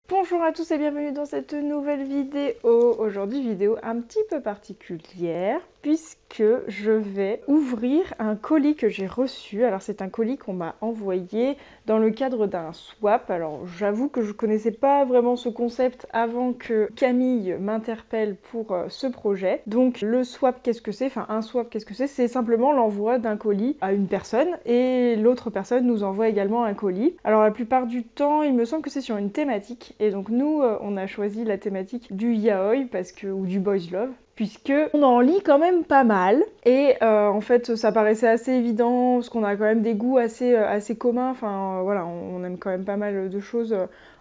Bonjour à tous et bienvenue dans cette nouvelle vidéo. Aujourd'hui, vidéo un petit peu particulière puisque je vais ouvrir un colis que j'ai reçu. Alors c'est un colis qu'on m'a envoyé dans le cadre d'un swap. Alors j'avoue que je connaissais pas vraiment ce concept avant que Camille m'interpelle pour ce projet. Donc le swap, qu'est-ce que c'est? Enfin un swap, qu'est-ce que c'est? C'est simplement l'envoi d'un colis à une personne et l'autre personne nous envoie également un colis. Alors la plupart du temps, il me semble que c'est sur une thématique. Et donc nous, on a choisi la thématique du yaoi ou du boys love, puisque on en lit quand même pas mal. Et en fait, ça paraissait assez évident, parce qu'on a quand même des goûts assez communs. Enfin, voilà, on aime quand même pas mal de choses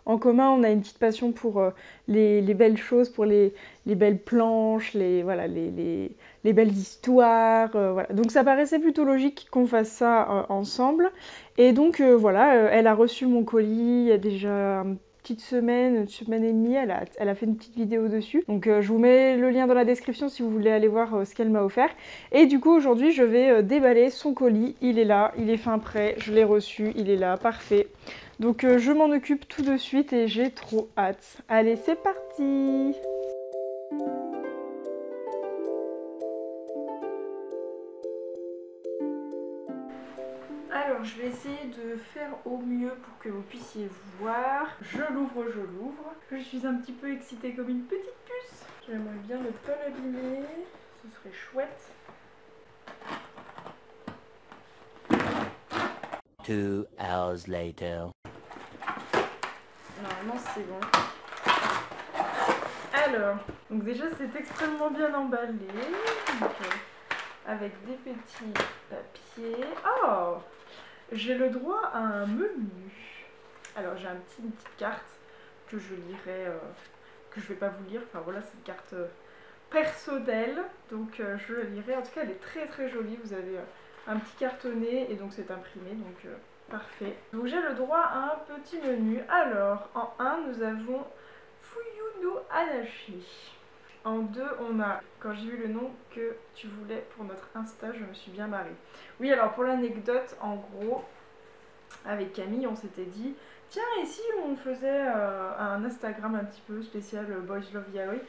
en commun. On a une petite passion pour les belles choses, pour les belles planches, les belles histoires. Voilà. Donc ça paraissait plutôt logique qu'on fasse ça ensemble. Et donc voilà, elle a reçu mon colis il y a déjà une une semaine et demie, elle a fait une petite vidéo dessus. Donc je vous mets le lien dans la description si vous voulez aller voir ce qu'elle m'a offert. Et du coup aujourd'hui je vais déballer son colis, il est là, il est fin prêt, je l'ai reçu, il est là, parfait. Donc je m'en occupe tout de suite et j'ai trop hâte. Allez, c'est parti! Alors, je vais essayer de faire au mieux pour que vous puissiez voir. Je l'ouvre. Je suis un petit peu excitée comme une petite puce. J'aimerais bien ne pas l'abîmer. Ce serait chouette. 2 hours later. Normalement, c'est bon. Alors, donc déjà, c'est extrêmement bien emballé. Donc, avec des petits papiers. Oh! J'ai le droit à un menu. Alors j'ai une petite carte que je lirai, que je vais pas vous lire. Enfin voilà, c'est une carte personnelle, donc je la lirai. En tout cas, elle est très très jolie. Vous avez un petit cartonnet et donc c'est imprimé, donc parfait. Donc j'ai le droit à un petit menu. Alors en 1, nous avons Fuyu no Anashi. En 2, on a, quand j'ai vu le nom que tu voulais pour notre Insta, je me suis bien marrée. Oui, alors pour l'anecdote, en gros, avec Camille, on s'était dit, tiens, et si on faisait un Instagram un petit peu spécial Boys Love Yaoi?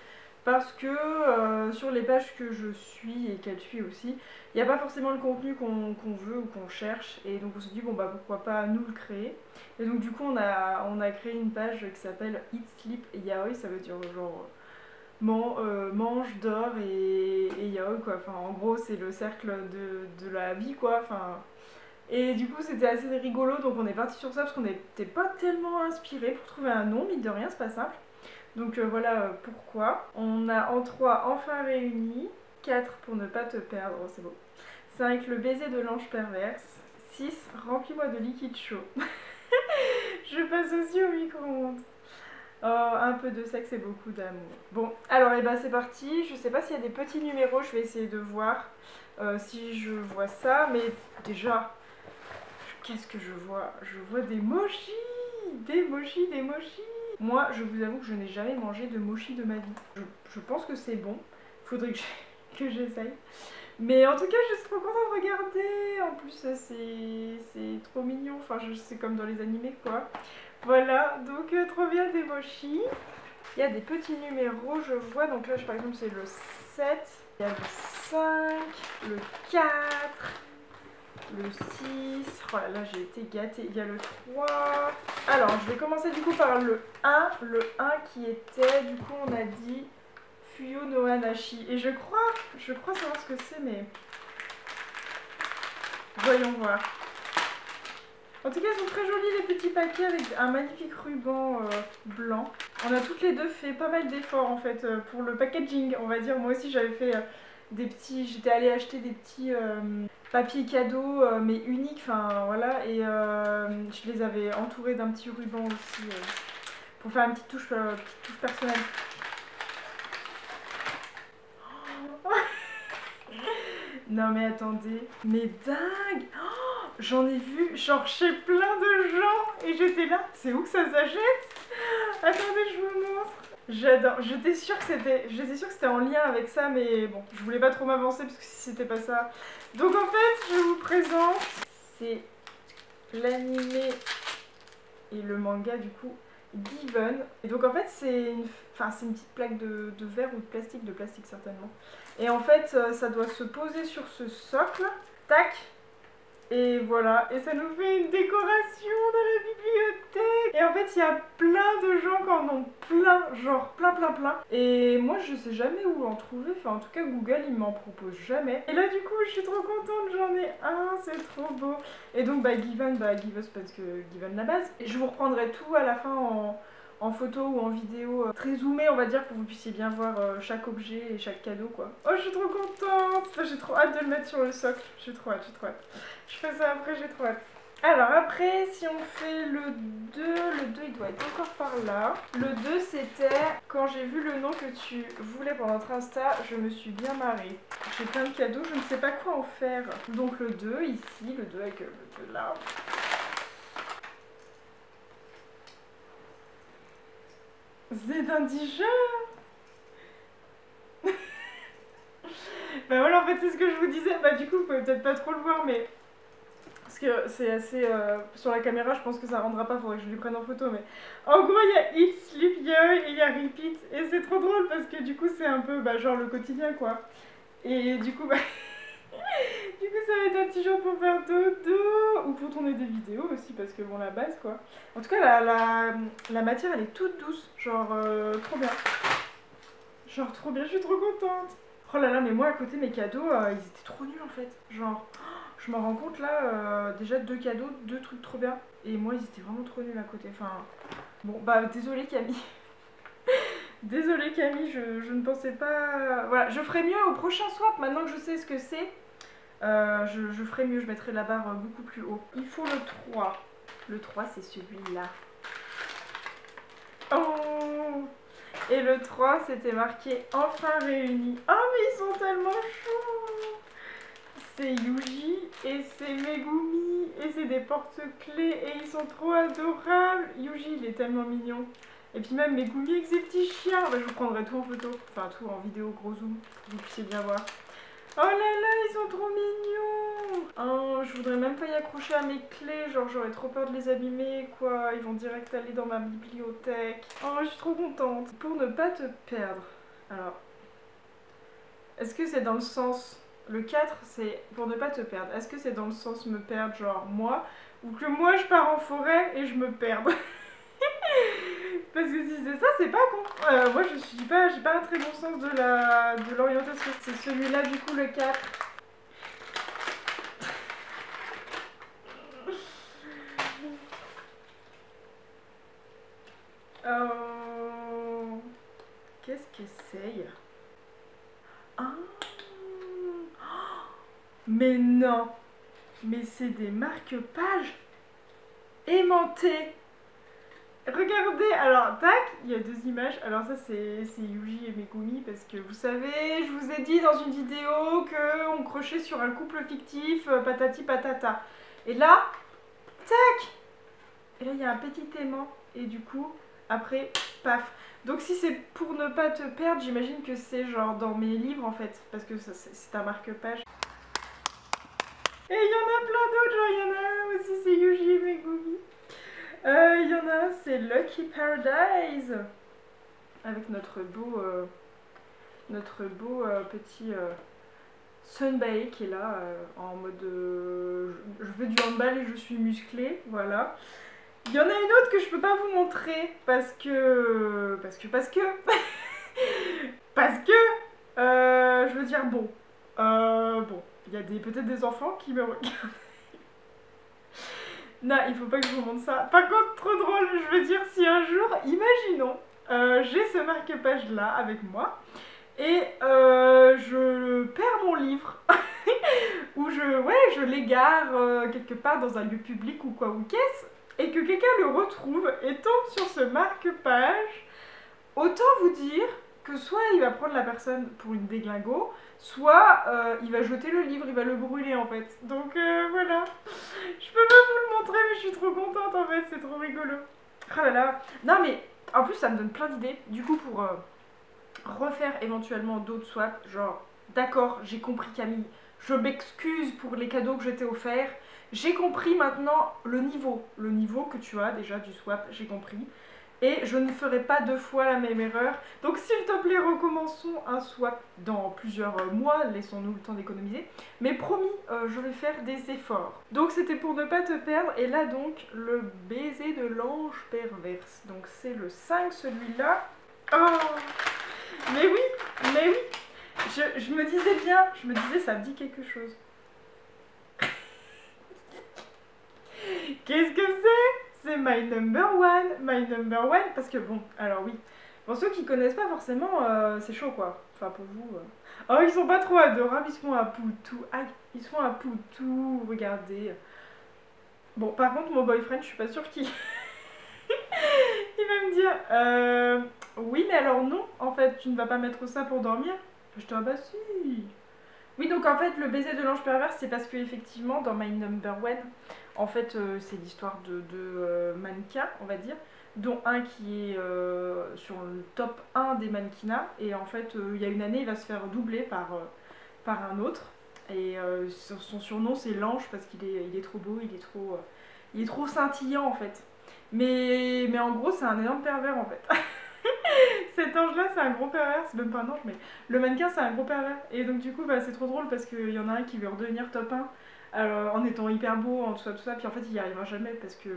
Parce que sur les pages que je suis et qu'elle suit aussi, il n'y a pas forcément le contenu qu'on veut ou qu'on cherche. Et donc on s'est dit, bon bah pourquoi pas nous le créer. Et donc du coup on a créé une page qui s'appelle Eat Sleep Yaoi, ça veut dire genre mange, dors et yaoi quoi. Enfin en gros c'est le cercle de la vie quoi. Enfin, et du coup c'était assez rigolo donc on est parti sur ça parce qu'on n'était pas tellement inspiré pour trouver un nom, mine de rien c'est pas simple. Donc voilà pourquoi. On a en 3 enfin réunis, 4 pour ne pas te perdre, oh, c'est beau. 5 le baiser de l'ange perverse, 6 remplis-moi de liquide chaud. Je passe aussi au micro-ondes. Oh, un peu de sexe et beaucoup d'amour. Bon, alors et ben c'est parti. Je sais pas s'il y a des petits numéros, je vais essayer de voir si je vois ça. Mais déjà, qu'est-ce que je vois? Je vois des mochis. Des mochis, des mochis. Moi, je vous avoue que je n'ai jamais mangé de mochi de ma vie. Je pense que c'est bon. Faudrait que j'essaye. Mais en tout cas, je suis trop contente de regarder. En plus, c'est trop mignon. Enfin, c'est comme dans les animés, quoi. Voilà, donc trop bien des mochis. Il y a des petits numéros, je vois. Donc là, par exemple, c'est le 7. Il y a le 5, le 4, le 6. Oh là là, j'ai été gâtée. Il y a le 3. Alors, je vais commencer du coup par le 1. Le 1 qui était, du coup, on a dit Fuyu no Anashi. Et je crois savoir ce que c'est, mais voyons voir. En tout cas, ils sont très jolis les petits paquets avec un magnifique ruban blanc. On a toutes les deux fait pas mal d'efforts en fait pour le packaging, on va dire. Moi aussi, j'avais fait des petits. J'étais allée acheter des petits papiers cadeaux, mais uniques, enfin voilà. Et je les avais entourés d'un petit ruban aussi pour faire une petite touche personnelle. Non mais attendez, mais dingue! Oh, j'en ai vu genre chez plein de gens et j'étais là, c'est où que ça s'achète? Attendez, je vous montre. J'adore, j'étais sûre que c'était en lien avec ça, mais bon, je voulais pas trop m'avancer parce que si c'était pas ça. Donc en fait, je vous présente, c'est l'animé et le manga du coup Given. Et donc en fait c'est une petite plaque de verre ou de plastique certainement. Et en fait ça doit se poser sur ce socle, tac, et voilà, et ça nous fait une décoration dans la bibliothèque. Et en fait il y a plein de gens qui en ont plein, genre plein. Et moi je sais jamais où en trouver, enfin en tout cas Google il m'en propose jamais. Et là du coup je suis trop contente, j'en ai un, c'est trop beau. Et donc Given, Give Us parce que Given la base. Et je vous reprendrai tout à la fin en photo ou en vidéo très zoomé on va dire pour que vous puissiez bien voir chaque objet et chaque cadeau quoi. Oh je suis trop contente, j'ai trop hâte de le mettre sur le socle, j'ai trop hâte. Je fais ça après, j'ai trop hâte. Alors après, si on fait le 2 il doit être encore par là. Le 2 c'était quand j'ai vu le nom que tu voulais pour notre Insta, je me suis bien marrée. J'ai plein de cadeaux, je ne sais pas quoi en faire. Donc le 2 ici, le 2 avec le 2 là. C'est indigent. Bah voilà, en fait c'est ce que je vous disais. Bah du coup vous pouvez peut-être pas trop le voir mais parce que c'est assez sur la caméra je pense que ça rendra pas, faudrait que je lui prenne en photo mais en gros il y a Eat, Sleep, Yo et il y a Repeat et c'est trop drôle parce que du coup c'est un peu genre le quotidien quoi. Et du coup du coup ça va être un petit jour pour faire dodo ou pour tourner des vidéos aussi parce que bon la base quoi. En tout cas la matière elle est toute douce, genre trop bien. Genre trop bien, je suis trop contente. Oh là là mais moi à côté mes cadeaux ils étaient trop nuls en fait. Genre je m'en rends compte là, déjà 2 cadeaux, 2 trucs trop bien. Et moi ils étaient vraiment trop nuls à côté. Enfin bon désolée Camille. Désolée Camille, je ne pensais pas... Voilà, je ferai mieux au prochain swap, maintenant que je sais ce que c'est. Je ferai mieux, je mettrai la barre beaucoup plus haut. Il faut le 3. Le 3 c'est celui-là. Oh. Et le 3 c'était marqué enfin réunis. Oh mais ils sont tellement chauds. C'est Yuji et c'est Megumi et c'est des porte-clés et ils sont trop adorables. Yuji il est tellement mignon. Et puis même Megumi avec ses petits chiens. Je vous prendrai tout en photo, enfin tout en vidéo gros zoom pour que vous puissiez bien voir. Oh là là ils sont trop mignons. Oh, je voudrais même pas y accrocher à mes clés, genre j'aurais trop peur de les abîmer quoi. Ils vont direct aller dans ma bibliothèque. Oh je suis trop contente. Pour ne pas te perdre. Alors, est-ce que c'est dans le sens... Le 4, c'est pour ne pas te perdre. Est-ce que c'est dans le sens me perdre, genre moi, ou que moi je pars en forêt et je me perde? Parce que si c'est ça, c'est pas con. Moi j'ai pas un très bon sens de l'orientation. C'est celui-là du coup le 4. Oh, qu'est-ce que c'est? Ah. Mais non, mais c'est des marque-pages aimantées. Regardez, alors tac, il y a 2 images. Alors ça c'est Yuji et Megumi parce que vous savez, je vous ai dit dans une vidéo qu'on crochait sur un couple fictif, patati patata. Et là, tac. Et là il y a un petit aimant et du coup, après, paf. Donc si c'est pour ne pas te perdre, j'imagine que c'est genre dans mes livres en fait, parce que c'est un marque-page. Et il y en a plein d'autres, genre il y en a un aussi, c'est Yuji et Megumi. Il y en a un, c'est Lucky Paradise. Avec notre beau petit Sunbae qui est là, en mode je fais du handball et je suis musclée, voilà. Il y en a une autre que je peux pas vous montrer parce que je veux dire bon, il y a peut-être des enfants qui me regardent. Non, il faut pas que je vous montre ça. Par contre, trop drôle, je veux dire, si un jour, imaginons, j'ai ce marque-page là avec moi et je perds mon livre ou je l'égare quelque part dans un lieu public ou quoi ou qu'est-ce et que quelqu'un le retrouve et tombe sur ce marque-page, autant vous dire que soit il va prendre la personne pour une déglingo, soit il va jeter le livre, il va le brûler en fait. Donc voilà. Je peux pas vous le montrer mais je suis trop contente en fait, c'est trop rigolo. Oh là là. Non mais en plus ça me donne plein d'idées. Du coup pour refaire éventuellement d'autres swaps, genre d'accord j'ai compris Camille, je m'excuse pour les cadeaux que je t'ai offerts. J'ai compris maintenant le niveau que tu as déjà du swap, j'ai compris. et je ne ferai pas 2 fois la même erreur. Donc s'il te plaît, recommençons un swap dans plusieurs mois, laissons-nous le temps d'économiser. Mais promis, je vais faire des efforts. Donc c'était pour ne pas te perdre, et là donc, le baiser de l'ange perverse. Donc c'est le 5 celui-là. Oh, mais oui, mais oui. Je me disais bien, je me disais ça me dit quelque chose. Qu'est-ce que c'est? C'est My Number One, parce que bon, alors oui, pour ceux qui connaissent pas forcément, c'est chaud quoi, enfin pour vous. Oh, ils sont pas trop adorables, ils se font un poutou, aïe, ils se font un poutou, regardez. Bon, par contre, mon boyfriend, je suis pas sûre qu'il... il va me dire, oui, mais alors non, en fait, tu ne vas pas mettre ça pour dormir. Je te dis, ah bah si. Oui, donc en fait, le baiser de l'ange pervers, c'est parce que effectivement, dans My Number One, en fait, c'est l'histoire de mannequins, on va dire, dont un qui est sur le top 1 des mannequinats, et en fait, il y a une année, il va se faire doubler par un autre, et son surnom, c'est l'ange, parce il est trop beau, il est trop scintillant, en fait. Mais en gros, c'est un énorme pervers, en fait. Cet ange-là, c'est un gros pervers, c'est même pas un ange, mais le mannequin, c'est un gros pervers. Et donc, du coup, bah, c'est trop drôle parce qu'il y en a un qui veut redevenir top 1 en étant hyper beau, en tout ça, puis en fait, il y arrivera jamais parce que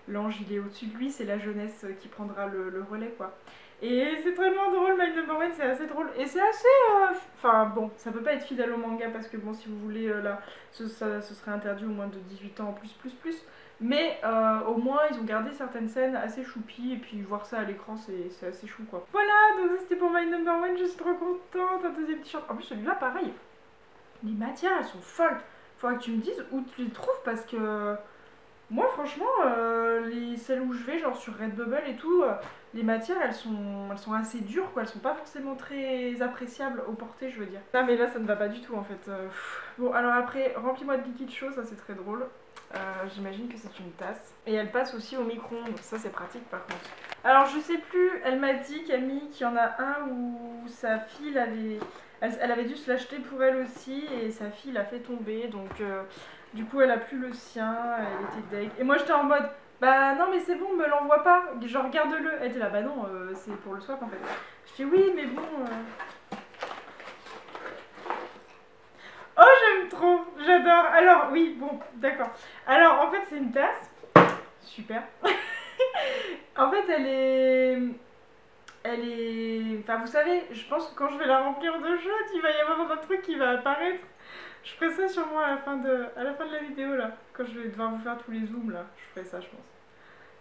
l'ange, il est au-dessus de lui, c'est la jeunesse qui prendra le relais, quoi. Et c'est tellement drôle, My Number One, c'est assez drôle. Et c'est assez. Enfin, bon, ça peut pas être fidèle au manga parce que, bon, si vous voulez, là, ce serait interdit au moins de 18 ans, plus. Mais au moins ils ont gardé certaines scènes assez choupies et puis voir ça à l'écran c'est assez chou quoi. Voilà, donc ça c'était pour My Number One, je suis trop contente, un deuxième t-shirt. En plus celui-là pareil, les matières elles sont folles. Faudra que tu me dises où tu les trouves parce que moi franchement celles où je vais genre sur Redbubble et tout, les matières elles sont assez dures quoi, elles sont pas forcément très appréciables au porté je veux dire. Ah mais là ça ne va pas du tout en fait. Bon alors après remplis-moi de liquide chaud, ça c'est très drôle. J'imagine que c'est une tasse. Et elle passe aussi au micro-ondes, ça c'est pratique par contre. Alors je sais plus, elle m'a dit Camille qu'il y en a un où sa fille elle avait dû se l'acheter pour elle aussi et sa fille l'a fait tomber donc du coup elle a plus le sien, elle était deg. Et moi j'étais en mode bah non mais c'est bon, me l'envoie pas, genre garde-le. Elle était là bah non, c'est pour le swap en fait. Je dis oui mais bon... Oh, j'aime trop, j'adore. Alors, oui, bon, d'accord. Alors, en fait, c'est une tasse. Super. En fait, elle est... Enfin, vous savez, je pense que quand je vais la remplir de chaude, il va y avoir un truc qui va apparaître. Je ferai ça sûrement à la fin de la vidéo, là. Quand je vais devoir vous faire tous les zooms, là. Je ferai ça, je pense.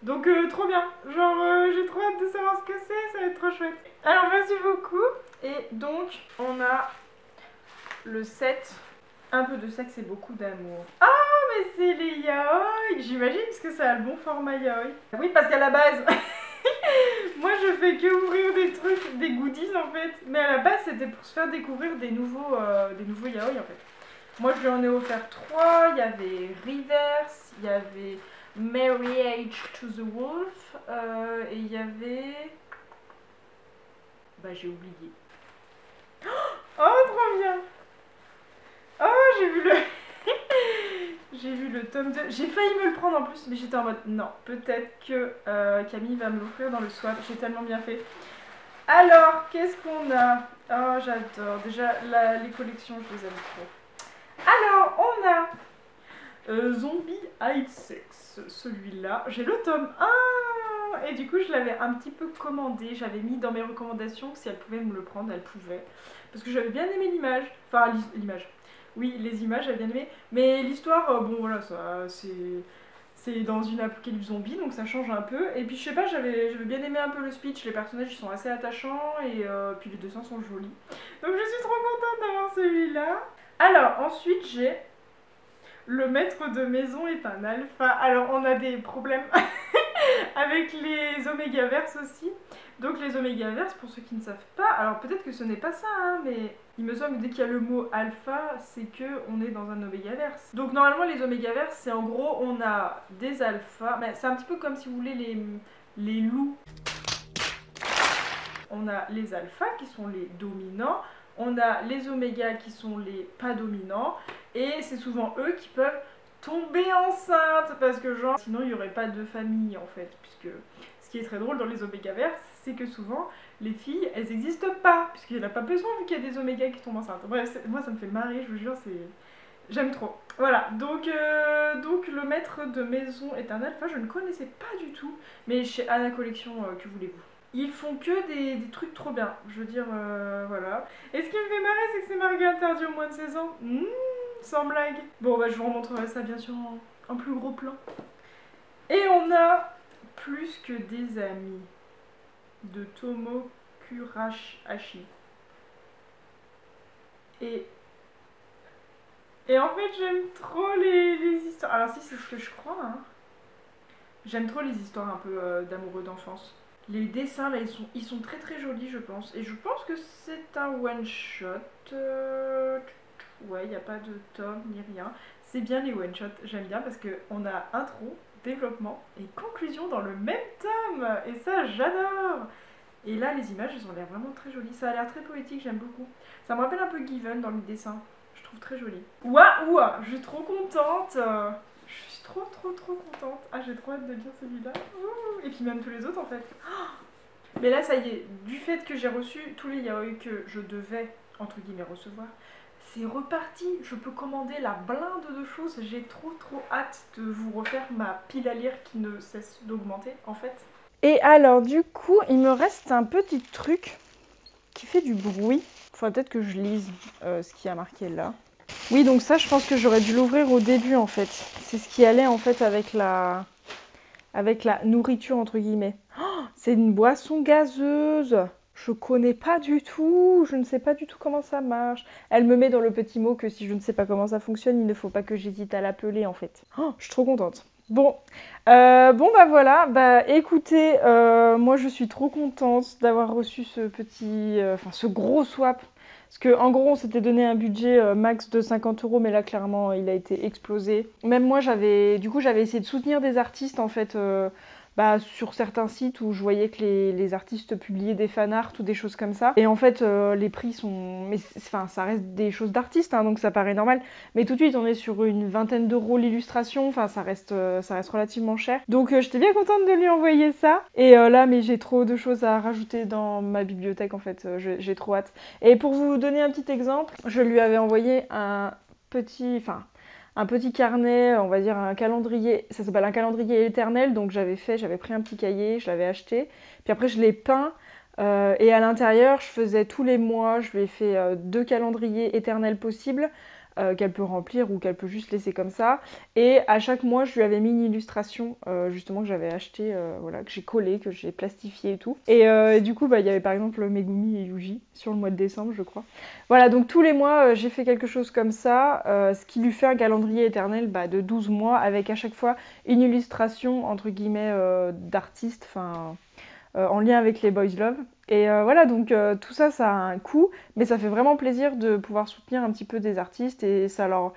Donc, trop bien. Genre, j'ai trop hâte de savoir ce que c'est. Ça va être trop chouette. Alors, merci beaucoup. Et donc, on a... le 7, un peu de sexe et beaucoup d'amour. Ah, mais c'est les yaoi. J'imagine parce que ça a le bon format yaoi. Oui, parce qu'à la base, moi je fais que ouvrir des trucs, des goodies en fait. Mais à la base, c'était pour se faire découvrir des nouveaux yaoi en fait. Moi, je lui en ai offert 3. Il y avait Reverse, il y avait Marriage to the Wolf, et il y avait... Bah, j'ai oublié. Oh, trop bien! Oh, j'ai vu le... j'ai vu le tome 2. J'ai failli me le prendre en plus, mais j'étais en mode non, peut-être que Camille va me l'offrir dans le swap. J'ai tellement bien fait. Alors, qu'est-ce qu'on a? Oh, j'adore. Déjà, les collections, je les aime trop. Alors, on a Zombie Hide Sex. Celui-là. J'ai le tome 1. Et du coup, je l'avais un petit peu commandé. J'avais mis dans mes recommandations que si elle pouvait me le prendre, elle pouvait. Parce que j'avais bien aimé l'image. Enfin, l'image. Oui, les images, j'avais bien aimé. Mais l'histoire, bon voilà, ça c'est dans une apocalypse zombie, donc ça change un peu. Et puis je sais pas, j'avais bien aimé un peu le speech, les personnages ils sont assez attachants et puis les dessins sont jolis. Donc je suis trop contente d'avoir celui-là. Alors ensuite j'ai le maître de maison est un alpha. Alors on a des problèmes avec les Omégaverse aussi. Donc les Omégaverse, pour ceux qui ne savent pas, alors peut-être que ce n'est pas ça, hein, mais il me semble que dès qu'il y a le mot alpha, c'est que on est dans un Omégaverse. Donc normalement les Omégaverse, c'est en gros, on a des alphas, mais c'est un petit peu comme si vous voulez les loups. On a les alphas qui sont les dominants, on a les omégas qui sont les pas dominants, et c'est souvent eux qui peuvent tomber enceinte, parce que genre, sinon il n'y aurait pas de famille en fait, puisque... qui est très drôle dans les Omégaverse, c'est que souvent, les filles, elles n'existent pas, puisqu'il n'y en a pas besoin vu qu'il y a des Oméga qui tombent enceintes. Bref, moi ça me fait marrer, je vous jure, c'est... J'aime trop. Voilà, donc le maître de maison est un alpha, je ne connaissais pas du tout, mais chez Anna Collection, que voulez-vous. Ils font que des trucs trop bien, je veux dire, voilà. Et ce qui me fait marrer, c'est que c'est marqué interdit au moins de 16 ans. Sans blague. Bon, bah je vous remontrerai ça bien sûr en plus gros plan. Et on a plus que des amis de Tomo Kurahashi. Et en fait, j'aime trop les histoires. Alors, si c'est ce que je crois, hein. J'aime trop les histoires un peu d'amoureux d'enfance. Les dessins, là, ils sont très très jolis, je pense. Et je pense que c'est un one-shot. Ouais, il n'y a pas de tome ni rien. C'est bien les one-shots, j'aime bien parce qu'on a intro, développement et conclusion dans le même tome. Et ça, j'adore. Et là, les images, elles ont l'air vraiment très jolies. Ça a l'air très poétique, j'aime beaucoup. Ça me rappelle un peu Given dans le dessin. Je trouve très joli. Waouh, je suis trop contente. Je suis trop contente. Ah, j'ai trop hâte de lire celui-là. Et puis même tous les autres en fait. Mais là, ça y est, du fait que j'ai reçu tous les yaoi que je devais, entre guillemets, recevoir, c'est reparti. Je peux commander la blinde de choses. J'ai trop hâte de vous refaire ma pile à lire qui ne cesse d'augmenter en fait. Et alors, du coup, il me reste un petit truc qui fait du bruit. Faudrait peut-être que je lise ce qui a marqué là. Oui, donc ça, je pense que j'aurais dû l'ouvrir au début, en fait. C'est ce qui allait, en fait, avec la nourriture, entre guillemets. Oh, c'est une boisson gazeuse. Je connais pas du tout. Je ne sais pas du tout comment ça marche. Elle me met dans le petit mot que si je ne sais pas comment ça fonctionne, il ne faut pas que j'hésite à l'appeler, en fait. Oh, je suis trop contente. Bon, bah voilà, bah écoutez, moi je suis trop contente d'avoir reçu ce petit, ce gros swap. Parce qu'en gros, on s'était donné un budget max de 50 €, mais là, clairement, il a été explosé. Même moi, j'avais essayé de soutenir des artistes, en fait, sur certains sites où je voyais que les artistes publiaient des fanarts ou des choses comme ça. Et en fait, les prix sont... Mais ça reste des choses d'artistes, hein, donc ça paraît normal. Mais tout de suite, on est sur une vingtaine d'euros l'illustration. Enfin, ça reste relativement cher. Donc, j'étais bien contente de lui envoyer ça. Et là, mais j'ai trop de choses à rajouter dans ma bibliothèque, en fait. J'ai trop hâte. Et pour vous donner un petit exemple, je lui avais envoyé un petit carnet, on va dire un calendrier, ça s'appelle un calendrier éternel, donc j'avais pris un petit cahier, je l'avais acheté, puis après je l'ai peint, et à l'intérieur je faisais tous les mois, je lui ai fait 2 calendriers éternels possibles, qu'elle peut remplir ou qu'elle peut juste laisser comme ça, et à chaque mois je lui avais mis une illustration, justement que j'avais acheté, que j'ai collé, que j'ai plastifié et tout, et du coup il y avait par exemple Megumi et Yuji sur le mois de décembre je crois. Voilà, donc tous les mois j'ai fait quelque chose comme ça, ce qui lui fait un calendrier éternel de 12 mois avec à chaque fois une illustration entre guillemets d'artiste, en lien avec les Boys Love. Et voilà, donc tout ça, ça a un coût, mais ça fait vraiment plaisir de pouvoir soutenir un petit peu des artistes et ça leur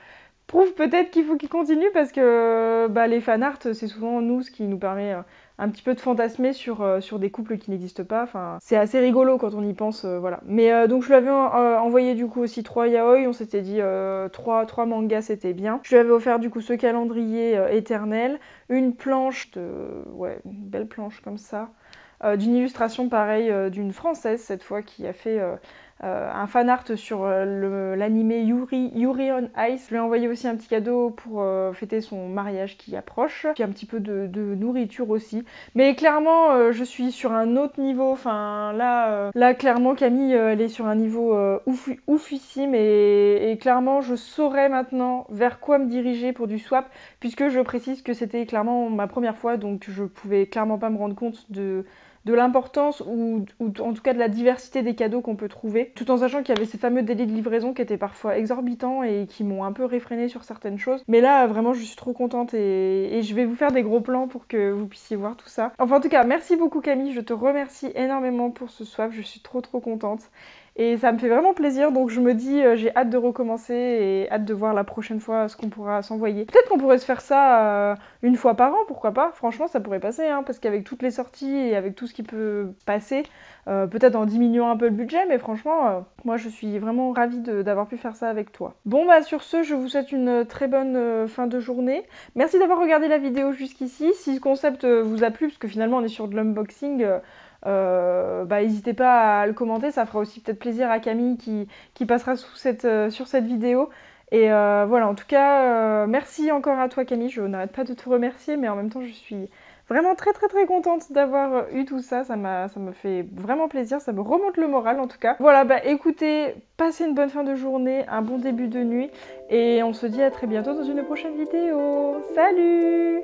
prouve peut-être qu'il faut qu'ils continuent parce que les fanarts, c'est souvent nous ce qui nous permet un petit peu de fantasmer sur des couples qui n'existent pas. Enfin, c'est assez rigolo quand on y pense, voilà. Mais donc je lui avais envoyé du coup aussi 3 yaoi, on s'était dit 3 mangas c'était bien. Je lui avais offert du coup ce calendrier éternel, une planche une belle planche comme ça. D'une illustration pareil d'une française cette fois qui a fait un fan art sur l'animé Yuri on Ice. Je lui ai envoyé aussi un petit cadeau pour fêter son mariage qui approche, puis un petit peu de nourriture aussi. Mais clairement je suis sur un autre niveau, enfin là clairement Camille elle est sur un niveau oufissime et clairement je saurais maintenant vers quoi me diriger pour du swap puisque je précise que c'était clairement ma première fois donc je pouvais clairement pas me rendre compte de l'importance ou en tout cas de la diversité des cadeaux qu'on peut trouver, tout en sachant qu'il y avait ces fameux délais de livraison qui étaient parfois exorbitants et qui m'ont un peu réfréné sur certaines choses. Mais là, vraiment, je suis trop contente et je vais vous faire des gros plans pour que vous puissiez voir tout ça. Enfin, en tout cas, merci beaucoup Camille, je te remercie énormément pour ce swap, je suis trop contente. Et ça me fait vraiment plaisir, donc je me dis, j'ai hâte de recommencer et hâte de voir la prochaine fois ce qu'on pourra s'envoyer. Peut-être qu'on pourrait se faire ça une fois par an, pourquoi pas. Franchement, ça pourrait passer, hein, parce qu'avec toutes les sorties et avec tout ce qui peut passer, peut-être en diminuant un peu le budget, mais franchement, moi je suis vraiment ravie d'avoir pu faire ça avec toi. Bon bah sur ce, je vous souhaite une très bonne fin de journée. Merci d'avoir regardé la vidéo jusqu'ici. Si ce concept vous a plu, parce que finalement on est sur de l'unboxing, bah, n'hésitez pas à le commenter, ça fera aussi peut-être plaisir à Camille qui passera sur cette vidéo. Et voilà, en tout cas, merci encore à toi Camille, je n'arrête pas de te remercier, mais en même temps je suis vraiment très contente d'avoir eu tout ça, ça me fait vraiment plaisir, ça me remonte le moral en tout cas. Voilà, bah écoutez, passez une bonne fin de journée, un bon début de nuit, et on se dit à très bientôt dans une prochaine vidéo. Salut!